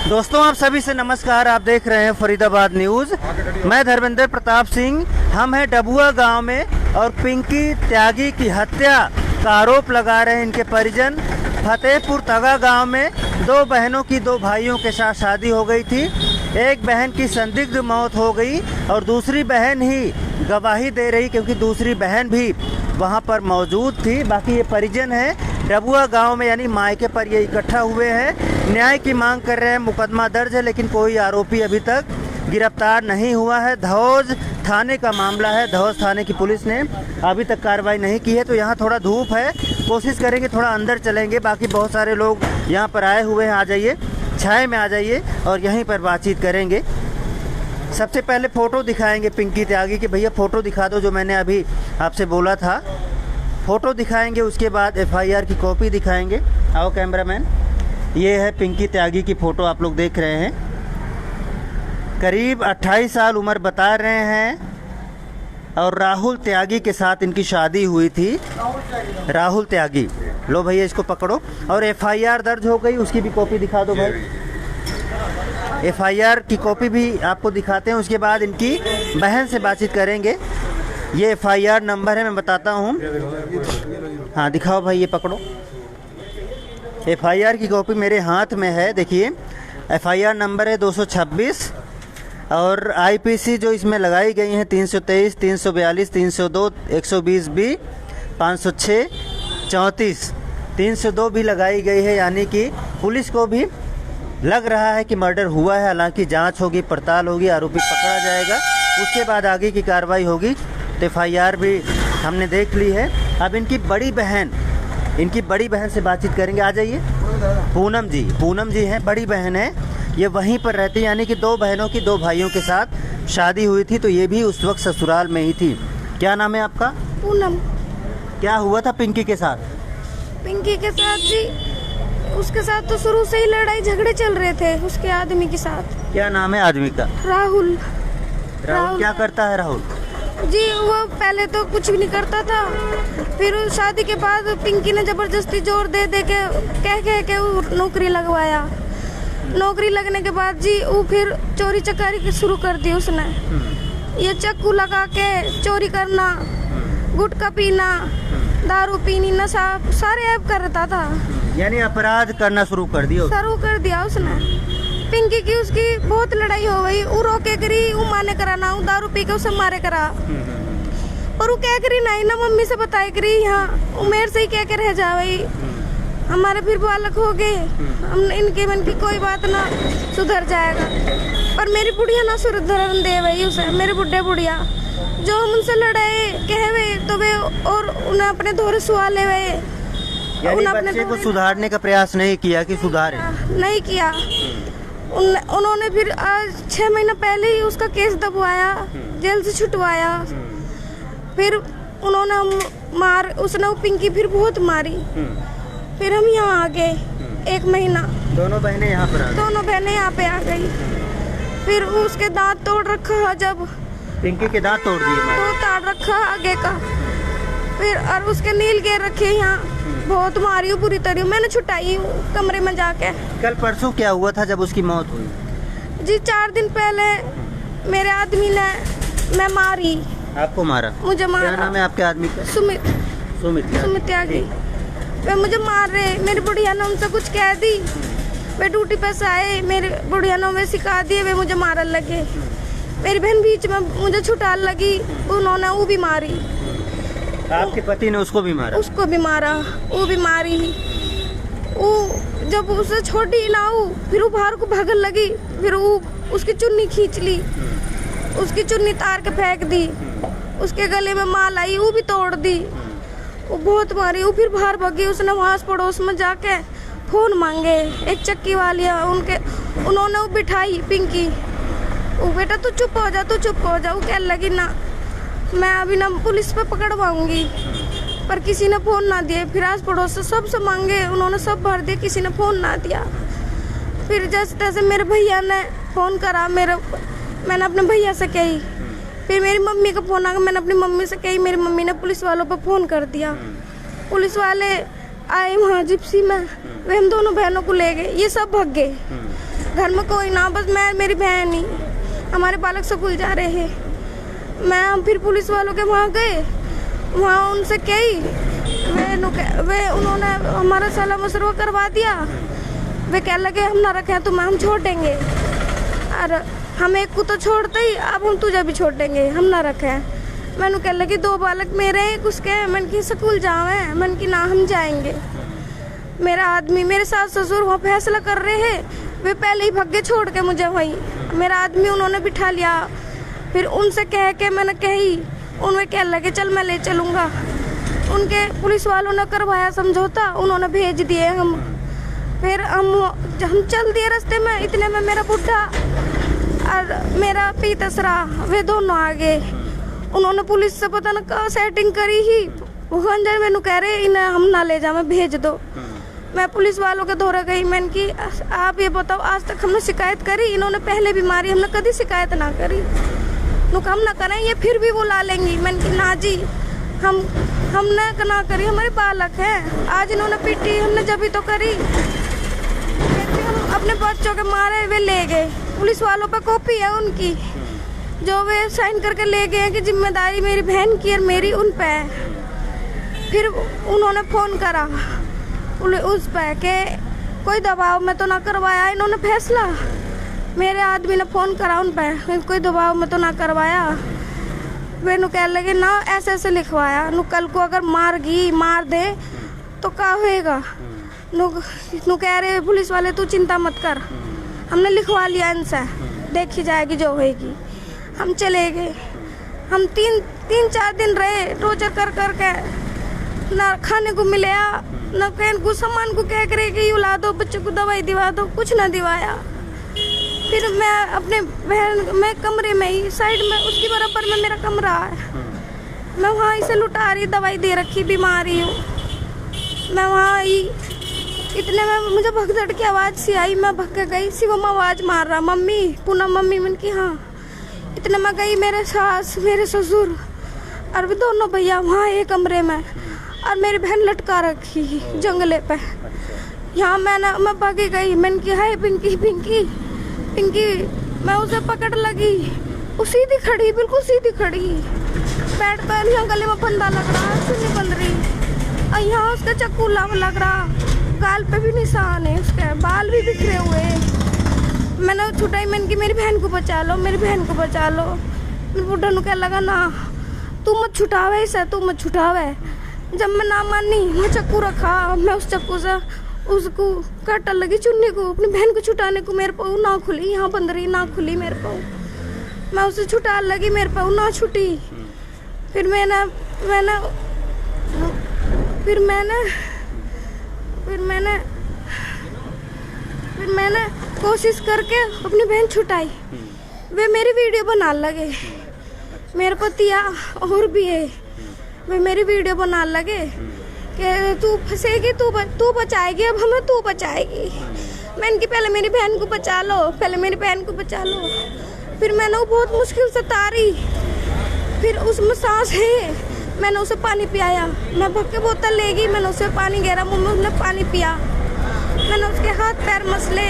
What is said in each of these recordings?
दोस्तों आप सभी से नमस्कार। आप देख रहे हैं फरीदाबाद न्यूज़। मैं धर्मेंद्र प्रताप सिंह। हम हैं डबुआ गांव में और पिंकी त्यागी की हत्या का आरोप लगा रहे हैं इनके परिजन। फतेहपुर तगा गांव में दो बहनों की दो भाइयों के साथ शादी हो गई थी। एक बहन की संदिग्ध मौत हो गई और दूसरी बहन ही गवाही दे रही क्योंकि दूसरी बहन भी वहां पर मौजूद थी। बाकी ये परिजन है डबुआ गांव में, यानी मायके पर ये इकट्ठा हुए हैं। न्याय की मांग कर रहे हैं। मुकदमा दर्ज है लेकिन कोई आरोपी अभी तक गिरफ्तार नहीं हुआ है। धौज थाने का मामला है। धौज थाने की पुलिस ने अभी तक कार्रवाई नहीं की है। तो यहाँ थोड़ा धूप है, कोशिश करेंगे थोड़ा अंदर चलेंगे। बाकी बहुत सारे लोग यहाँ पर आए हुए हैं। आ जाइए, छाए में आ जाइए और यहीं पर बातचीत करेंगे। सबसे पहले फ़ोटो दिखाएंगे पिंकी त्यागी की। भैया फ़ोटो दिखा दो जो मैंने अभी आपसे बोला था। फ़ोटो दिखाएंगे, उसके बाद एफआईआर की कॉपी दिखाएंगे। आओ कैमरामैन। ये है पिंकी त्यागी की फ़ोटो, आप लोग देख रहे हैं। करीब 28 साल उम्र बता रहे हैं और राहुल त्यागी के साथ इनकी शादी हुई थी। राहुल त्यागी। लो भैया इसको पकड़ो। और एफआईआर दर्ज हो गई, उसकी भी कॉपी दिखा दो भाई। एफआईआर की कॉपी भी आपको दिखाते हैं। उसके बाद इनकी बहन से बातचीत करेंगे। ये एफआईआर नंबर है, मैं बताता हूँ। हाँ दिखाओ भाई, ये पकड़ो। एफआईआर की कॉपी मेरे हाथ में है, देखिए। एफआईआर नंबर है 226 और आईपीसी जो इसमें लगाई गई हैं 323, 342, 302, 120B, 506, 34, 302 भी लगाई गई है। यानी कि पुलिस को भी लग रहा है कि मर्डर हुआ है। हालांकि जांच होगी, पड़ताल होगी, आरोपी पकड़ा जाएगा, उसके बाद आगे की कार्रवाई होगी। तो एफआईआर भी हमने देख ली है। अब इनकी बड़ी बहन से बातचीत करेंगे। आ जाइए। पूनम जी हैं, बड़ी बहन है। ये वहीं पर रहती है, यानी कि दो बहनों की दो भाइयों के साथ शादी हुई थी। तो ये भी उस वक्त ससुराल में ही थी। क्या नाम है आपका? पूनम। क्या हुआ था पिंकी के साथ? पिंकी के साथ जी, उसके साथ तो शुरू से ही लड़ाई झगड़े चल रहे थे उसके आदमी के साथ। क्या नाम है आदमी का? राहुल। क्या करता है राहुल जी? वो पहले तो कुछ भी नहीं करता था, फिर शादी के बाद पिंकी ने जबरदस्ती जोर दे के कह के वो नौकरी लगवाया। नौकरी लगने के बाद जी वो फिर चोरी चकारी शुरू कर दी उसने। ये चाकू लगा के चोरी करना, गुटखा पीना, दारू पीनी, नशा, सारे ऐप करता था। यानी अपराध करना शुरू कर दिया उसने। पिंकी की उसकी बहुत लड़ाई हो गई। वो रोके करी, वो माने करा ना, वो दारू पी के उसे मारे करा। पर वो कह करी नहीं ना, मम्मी से बताए करी यहाँ वो मेरे से ही कह के रह जावे। हमारे फिर बालक हो गए, हम इनके मन की कोई बात ना सुधर जाएगा। पर मेरी बुढ़िया ना सुधरन दे वही उसे, मेरे बुढ़े बुढ़िया जो हम उनसे लड़ाए कहवे तो वे और उन्हें अपने धोरे सुहा ले वे। यानी बच्चे को सुधारने का प्रयास नहीं किया कि सुधारे? नहीं किया। उन्होंने फिर आज 6 महीना पहले ही उसका केस दबवाया, जेल से छुटवाया। फिर उन्होंने उसने वो पिंकी फिर बहुत मारी। फिर हम यहाँ आ गए 1 महीना। दोनों बहनें यहाँ पे आ गई। फिर उसके दांत तोड़ रखा, जब पिंकी के दांत तोड़ दिए, तो ताड़ रखा आगे का। फिर और उसके नील गिर रखे यहाँ, बहुत मारी पूरी तरह। मैंने छुटाई कमरे में जाके। कल परसों क्या हुआ था जब उसकी मौत हुई? जी 4 दिन पहले मेरे आदमी ने मैं मारी। आपको मारा? मुझे मारा। क्या नाम है आपके आदमी का? सुमित त्यागी। वे मुझे मार रहे, मेरी बुढ़िया ने उनसे कुछ कह दी। वे ड्यूटी पे से आए, मेरी बुढ़िया ने वे सिखा दिए, वे मुझे मारने लगे। मेरी बहन बीच में मुझे छुटाने लगी, उन्होंने वो भी मारी। आपके पति ने उसको भी मारा? उसको भी मारा, वो भी मारी। वो जब उसे छोड़ी ना, फिर वो बाहर को भागने लगी। फिर वो उसकी चुन्नी खींच ली, उसकी चुन्नी तार के फेंक दी। उसके गले में माल आई, वो भी तोड़ दी। वो बहुत मारी। वो फिर बाहर भागी। उसने वहाँ पड़ोस में जाके फोन मांगे, एक चक्की वाली उन्होंने वो बिठाई पिंकी। वो बेटा तू चुप हो जा। वो कहने लगी ना मैं अभी ना पुलिस पे पकड़वाऊंगी। पर किसी ने फोन ना दिए। फिर आस पड़ोस से सबसे मांगे, उन्होंने सब भर दिए, किसी ने फोन ना दिया। फिर जैसे तैसे मेरे भैया ने फोन करा, मैंने अपने भैया से कही। फिर मेरी मम्मी का फोन आ गया, मैंने अपनी मम्मी से कही। मेरी मम्मी ने पुलिस वालों पर फोन कर दिया। पुलिस वाले आए वहाँ जिप्सी में, वे हम दोनों बहनों को ले गए। ये सब भाग गए। घर में कोई ना, बस मैं मेरी बहन ही, हमारे बालक स्कूल जा रहे हैं। हम फिर पुलिस वालों के वहाँ गए, वहाँ उनसे कही, वे उन्होंने हमारा साला मसरवा करवा दिया। वे कह लगे हम ना रखें तो हम छोड़ देंगे, और हम एक को तो छोड़ते ही, अब हम तुझे भी छोड़ देंगे, हम ना रखें। मैंने कह लगी 2 बालक मेरे एक उसके, मैंने की स्कूल जावे, मैंने की ना हम जाएंगे। मेरा आदमी, मेरे सास ससुर वहाँ फैसला कर रहे हैं, वे पहले ही भाग गए छोड़ के मुझे वहीं। मेरा आदमी उन्होंने बिठा लिया, फिर उनसे कह के मैंने कही, उन्हें कह लगे चल मैं ले चलूँगा। उनके पुलिस वालों ने करवाया समझौता, उन्होंने भेज दिए हम। फिर हम चल दिए रास्ते में, इतने में मेरा बुढ़ा और मेरा पीतसरा वे दोनों आ गए। उन्होंने पुलिस से पता न कहाँ सेटिंग करी ही, वो अंजर मैनू कह रहे इन्हें हम ना ले जा, मैं भेज दो। मैं पुलिस वालों के दौरा गई, मैंने की आप ये बताओ, आज तक हमने शिकायत करी? इन्होंने पहले भी मारी, हमने कभी शिकायत ना करी। नुक हम ना करें, ये फिर भी वो ला लेंगी। मैंने की ना जी, हमने ना करी, हमारे बालक हैं। आज इन्होंने पीटी, हमने जब भी तो करी। हम अपने बच्चों के मारे वे ले गए, पुलिस वालों पर कॉपी है उनकी, जो वे साइन करके ले गए हैं कि जिम्मेदारी मेरी बहन की और मेरी उन पे है। फिर उन्होंने फ़ोन करा उस पे के कोई दबाव में तो ना करवाया इन्होंने फैसला। मेरे आदमी ने फ़ोन करा उन पे, कोई दबाव में तो ना करवाया। वे नु कह लगे ना ऐसे ऐसे लिखवाया, नु कल को अगर मार दे तो क्या होएगा। नु कह रहे पुलिस वाले तू चिंता मत कर, हमने लिखवा लिया इनसे, देखी जाएगी जो होएगी। हम चले गए, हम तीन चार दिन रहे, टॉर्चर कर के, ना खाने को मिला, ना कहीं को सामान को कह करे कि ला दो, बच्चों को दवाई दिवा दो, कुछ ना दिवाया। फिर मैं अपने बहन, मैं कमरे में ही साइड में, उसकी बराबर में मेरा कमरा है, मैं वहाँ इसे लुटा रही, दवाई दे रखी, बीमारी हूँ मैं वहाँ ही। इतने में मुझे भगदड़ की आवाज़ सी आई, मैं भग के गई, शिवम आवाज़ मार रहा, मम्मी, पूनम मम्मी। मैंने की हाँ। इतने में गई, मेरे सास, मेरे ससुर और भी दोनों भैया वहाँ एक कमरे में, और मेरी बहन लटका रखी जंगले पे। यहाँ मैं भागी गई, मैंने की हाय पिंकी पिंकी पिंकी, मैं उसे पकड़ लगी, वो सीधी खड़ी, बिल्कुल सीधी खड़ी, पैर पर यहाँ गले में फंदा लग रहा, सुनी बंद रही, और यहाँ उसका चक्कू लग रहा, गाल पे भी निशान है, उसके बाल भी बिखरे हुए। मैंने छुटाई, मैंने की मेरी बहन को बचा लो, मेरी बहन को बचा लो। मेरे बुढ़ा नु कह लगा ना तू मत छुटावे इसे, तू मत छुटावे। जब मैं ना मानी, मैं चक्कू रखा, मैं उस चक्कू से उसको काटने लगी, चुन्नी को, अपनी बहन को छुटाने को, मेरे पाँव ना खुली, यहाँ बंद रही, ना खुली मेरे पाँव। मैं उसे छुटा लगी, मेरे पाँव ना छुटी। फिर मैंने कोशिश करके अपनी बहन छुटाई। वे मेरी वीडियो बना लगे, मेरे पतिया और भी है, वे मेरी वीडियो बना लगे कि तू फंसेगी, तू बचाएगी, अब हमें तू बचाएगी। मैंने कि पहले मेरी बहन को बचा लो, पहले मेरी बहन को बचा लो। फिर मैंने वो बहुत मुश्किल से तारी, फिर उसमें सांस है, मैंने उसे पानी पियाया, मैं भग के बोतल ले गई, मैंने उसे पानी गहरा मुँह में, उसने पानी पिया। मैंने उसके हाथ पैर मसले,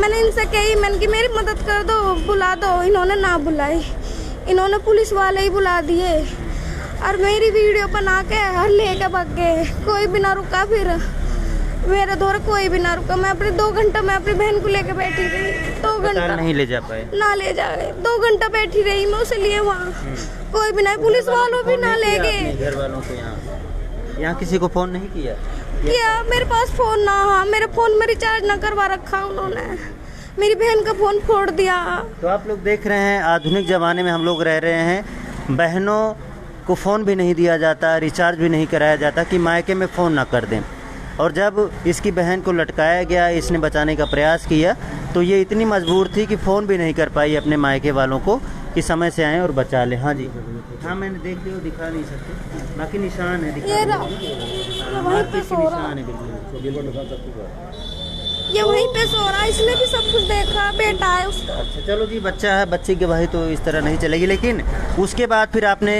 मैंने इनसे कही, मैंने कि मेरी मदद कर दो, बुला दो। इन्होंने ना बुलाई, इन्होंने पुलिस वाले ही बुला दिए, और मेरी वीडियो बना के हर ले के भाग गए। कोई भी ना रुका, फिर मेरे दौर कोई भी ना रुका। मैं अपने 2 घंटा मैं अपनी बहन को लेके बैठी रही, 2 घंटा नहीं ले जा पाए, ना ले जा गए, 2 घंटा बैठी रही मैं उसे लिए वहाँ, कोई भी नहीं, पुलिस वालों भी ना ले गए। घर वालों को यहाँ किसी को फोन नहीं किया? मेरे पास फोन ना, हाँ मेरे फोन में रिचार्ज ना करवा रखा उन्होंने, मेरी बहन का फोन फोड़ दिया। तो आप लोग देख रहे हैं, आधुनिक ज़माने में हम लोग रह रहे हैं, बहनों को फ़ोन भी नहीं दिया जाता, रिचार्ज भी नहीं कराया जाता कि मायके में फ़ोन ना कर दें। और जब इसकी बहन को लटकाया गया, इसने बचाने का प्रयास किया, तो ये इतनी मजबूर थी कि फ़ोन भी नहीं कर पाई अपने मायके वालों को कि समय से आएँ और बचा लें। हाँ जी, हाँ मैंने देख लिया, दिखा नहीं सकते, बाकी निशान है, ये वहीं पे सो रहा, ये वहीं पे सो रहा, इसने भी सब कुछ देखा, बेटा है उसका। अच्छा चलो जी, बच्चा है, बच्चे की वही तो इस तरह नहीं चलेगी। लेकिन उसके बाद फिर आपने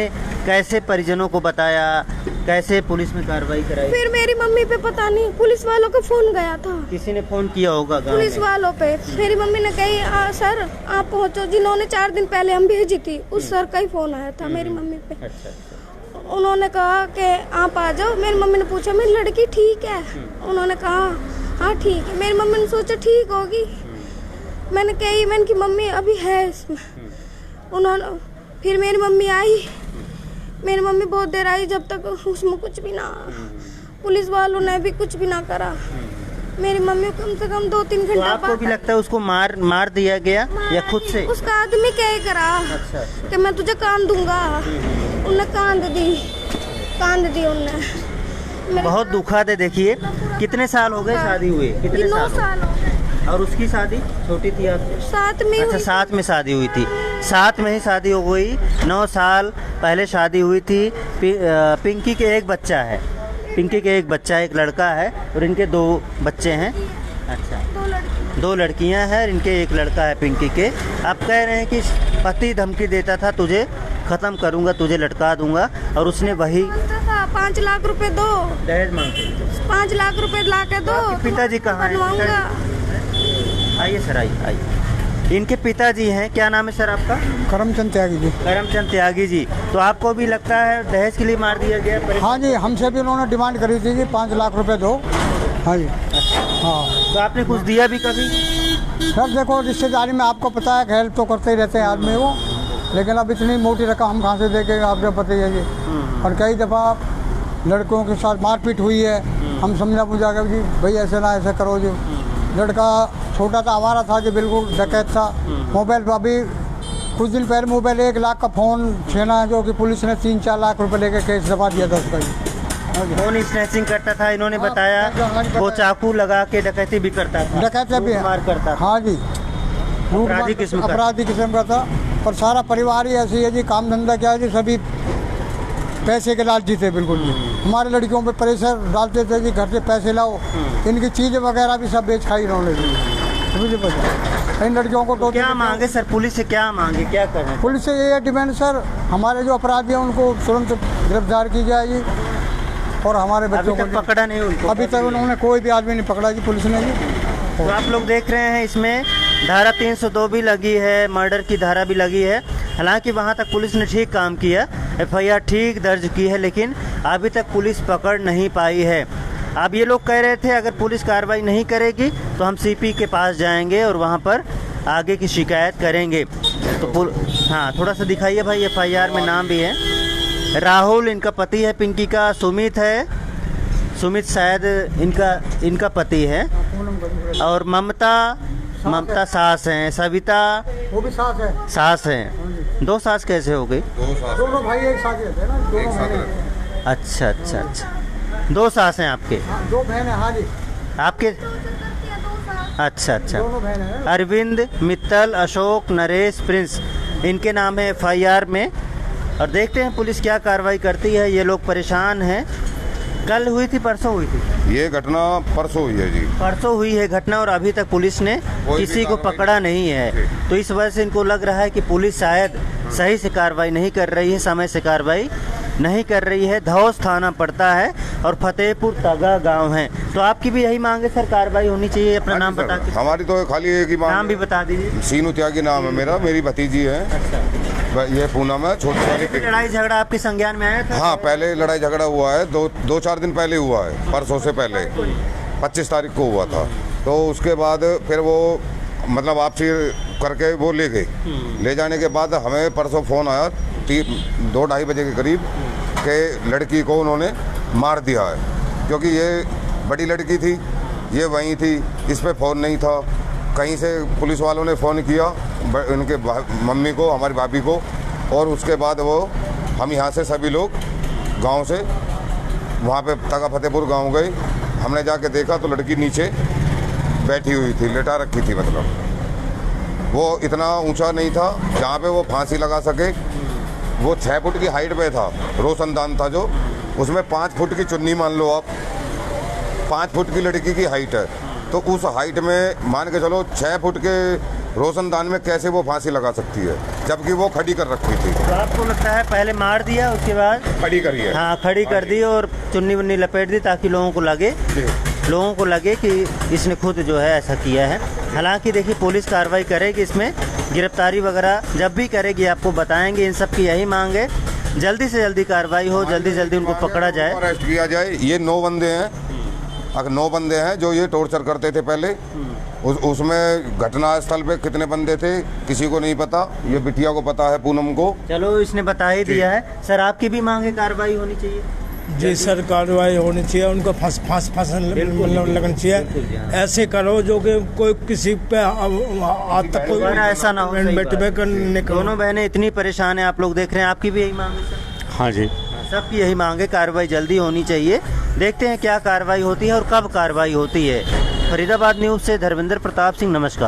कैसे परिजनों को बताया, कैसे पुलिस में कार्रवाई कराई? फिर मेरी मम्मी पे पता नहीं पुलिस वालों का फोन गया था, किसी ने फोन किया होगा गाँव पुलिस में? वालों पे। मेरी मम्मी ने कही सर आप पहुंचो, जिन्होंने 4 दिन पहले हम भेजी थी उस सर का ही फोन आया था मेरी मम्मी पे। अच्छा अच्छा। उन्होंने कहा कि आप आ जाओ। मेरी मम्मी ने पूछा मेरी लड़की ठीक है? उन्होंने कहा हाँ ठीक है। मेरी मम्मी ने सोचा ठीक होगी। मैंने कही मम्मी अभी है इसमें। उन्होंने फिर मेरी मम्मी आई, मेरी मम्मी बहुत देर आई जब तक उसमें कुछ भी ना, पुलिस वालों ने भी कुछ भी ना करा। मेरी मम्मी को कम से कम 2-3 तो घंटा आपको भी लगता है उसको मार दिया गया या खुद से? उसका आदमी क्या ही करा अच्छा। कि मैं तुझे कान दूंगा। उन्हें कांद दी उन्हें। बहुत दुखद है। देखिए कितने साल हो गए शादी हुए? कितने 9 साल हो गए। और उसकी शादी छोटी थी आपसे? साथ में अच्छा, हुई। साथ में शादी हुई थी। साथ में ही शादी हो गई। 9 साल पहले शादी हुई थी। पिंकी के एक बच्चा है, पिंकी के एक बच्चा, एक लड़का है और इनके 2 बच्चे हैं। अच्छा, 2 लड़कियां हैं, इनके एक लड़का है पिंकी के। आप कह रहे हैं कि पति धमकी देता था तुझे ख़त्म करूंगा, तुझे लटका दूंगा, और उसने वही 5 लाख रुपए दो, दहेज मांगते। 5 लाख रुपए ला के दो। आपके पिताजी कहाँ हैं? बनवाऊंगा। आइए सर, आइए। इनके पिताजी हैं, क्या नाम है सर आपका? करमचंद त्यागी जी। करमचंद त्यागी जी। तो आपको भी लगता है दहेज के लिए मार दिया गया? हाँ जी, हमसे भी उन्होंने डिमांड करी थी कि 5 लाख रुपए दो। हाँ जी। हाँ, तो आपने कुछ दिया भी कभी? सर देखो रिश्तेदारी में आपको पता है हेल्प तो करते ही रहते हैं आदमी वो, लेकिन अब इतनी मोटी रकम हम कहाँ से देंगे आपको पता ही है जी। और कई दफ़ा लड़कों के साथ मारपीट हुई है। हम समझा बुझा कर जी भाई ऐसे ना ऐसे करो जी। लड़का छोटा था, हमारा था जी, बिल्कुल डकैत था। मोबाइल पर अभी कुछ दिन पहले मोबाइल 1 लाख का फ़ोन छीना है, जो कि पुलिस ने 3-4 लाख रुपए लेके केस दबा दिया था उसका जी। फोन स्नैचिंग करता था, इन्होंने बताया। वो चाकू लगा के डकैती भी करता था, डकैती भी मार करता था। हाँ जी, अपराधी किस्म का। अपराधी किस्म का था। और सारा परिवार ही ऐसी है जी, काम धंधा क्या है जी, सभी पैसे के लालची थे बिल्कुल जी। हमारे लड़कियों पे प्रेशर डालते थे कि घर से पैसे लाओ। इनकी चीज़ें वगैरह भी सब बेच खाई इन्होंने जी। मुझे पता इन लड़कियों को तो क्या मांगे सर? पुलिस से क्या मांगे, क्या करें? पुलिस से ये है डिमांड सर, हमारे जो अपराधी हैं उनको तुरंत गिरफ्तार की जाएगी और हमारे अभी बच्चों तक को पकड़ा नहीं उनको? अभी तक उन्होंने कोई भी आदमी नहीं पकड़ा जी पुलिस ने जी। तो आप लोग देख रहे हैं इसमें धारा 302 भी लगी है, मर्डर की धारा भी लगी है। हालांकि वहां तक पुलिस ने ठीक काम किया, FIR ठीक दर्ज की है, लेकिन अभी तक पुलिस पकड़ नहीं पाई है। अब ये लोग कह रहे थे अगर पुलिस कार्रवाई नहीं करेगी तो हम CP के पास जाएंगे और वहां पर आगे की शिकायत करेंगे। तो हाँ, थोड़ा सा दिखाइए भाई। FIR में नाम भी है। राहुल इनका पति है, पिंकी का सुमित है, सुमित शायद इनका पति है, और ममता सास हैं, सविता वो भी साथ है। सास हैं। 2 सास कैसे हो गई? दोनों भाई एक साथ रहते हैं ना, दोनों बहनें। अच्छा अच्छा अच्छा, 2 सास हैं आपके? हाँ, 2 बहन है। हाँ जी, आपके? अच्छा अच्छा। दोनों बहन है। अरविंद, मित्तल, अशोक, नरेश, प्रिंस, इनके नाम है FIR में। और देखते हैं पुलिस क्या कार्रवाई करती है। ये लोग परेशान हैं। कल हुई थी, परसों हुई थी? ये घटना परसों हुई है जी। परसों हुई है घटना, और अभी तक पुलिस ने किसी को पकड़ा नहीं है। तो इस वजह से इनको लग रहा है कि पुलिस शायद सही से कार्रवाई नहीं कर रही है, समय से कार्रवाई नहीं कर रही है। धौस थाना पड़ता है और फतेहपुर तगा गांव है। तो आपकी भी यही मांग है सर, कार्रवाई होनी चाहिए? अपना नाम बता के। हमारी तो खाली एक ही नाम भी बता दीजिए। सीनू त्यागी नाम है मेरा, मेरी भतीजी है। अच्छा, ये पूनम है, छोटी वाली। लड़ाई झगड़ा आपके संज्ञान में आया था? हाँ, पहले लड़ाई झगड़ा हुआ है, 2-4 दिन पहले हुआ है, परसों से पहले 25 तारीख को हुआ था। तो उसके बाद फिर वो मतलब आपसी करके वो ले गए। ले जाने के बाद हमें परसों फ़ोन आया 2-2:30 बजे के करीब कि लड़की को उन्होंने मार दिया है, क्योंकि ये बड़ी लड़की थी, ये वहीं थी, इस पर फ़ोन नहीं था। कहीं से पुलिस वालों ने फ़ोन किया उनके मम्मी को, हमारी भाभी को, और उसके बाद वो हम यहाँ से सभी लोग गांव से वहाँ पे तगा फतेहपुर गांव गए। हमने जाके देखा तो लड़की नीचे बैठी हुई थी, लेटा रखी थी। मतलब वो इतना ऊंचा नहीं था जहाँ पे वो फांसी लगा सके। वो 6 फुट की हाइट पे था, रोशनदान था जो, उसमें 5 फुट की चुन्नी मान लो आप, 5 फुट की लड़की की हाइट है, तो उस हाइट में मान के चलो 6 फुट के रोशनदान में कैसे वो फांसी लगा सकती है जबकि वो खड़ी कर रखी थी। तो आपको लगता है पहले मार दिया उसके बाद खड़ी करी है। हाँ खड़ी कर दी और चुन्नी वुन्नी लपेट दी ताकि लोगों को लगे कि इसने खुद जो है ऐसा किया है। हालांकि देखिए पुलिस कार्रवाई करेगी, इसमें गिरफ्तारी वगैरह जब भी करेगी आपको बताएंगे। इन सब की यही मांग है, जल्दी से जल्दी कार्रवाई हो, जल्दी से जल्दी उनको पकड़ा जाए, अरेस्ट किया जाए। ये 9 बंदे हैं, 9 बंदे हैं जो ये टॉर्चर करते थे पहले। उसमें घटना स्थल पे कितने बंदे थे किसी को नहीं पता, ये बिटिया को पता है, पूनम को। चलो इसने बता ही दिया है। सर आपकी भी मांग है कार्रवाई होनी चाहिए? जी सर, कार्रवाई होनी चाहिए, उनको फांस लगनी चाहिए। ऐसे करो जो कि कोई किसी पे आज तक कोई ऐसा ना हो। दोनों बहनें इतनी परेशान है, आप लोग देख रहे हैं। आपकी भी यही मांग है सर? हाँ जी, सबकी यही मांग है, कार्रवाई जल्दी होनी चाहिए। देखते हैं क्या कार्रवाई होती है और कब कार्रवाई होती है। फरीदाबाद न्यूज़ से धर्मेंद्र प्रताप सिंह, नमस्कार।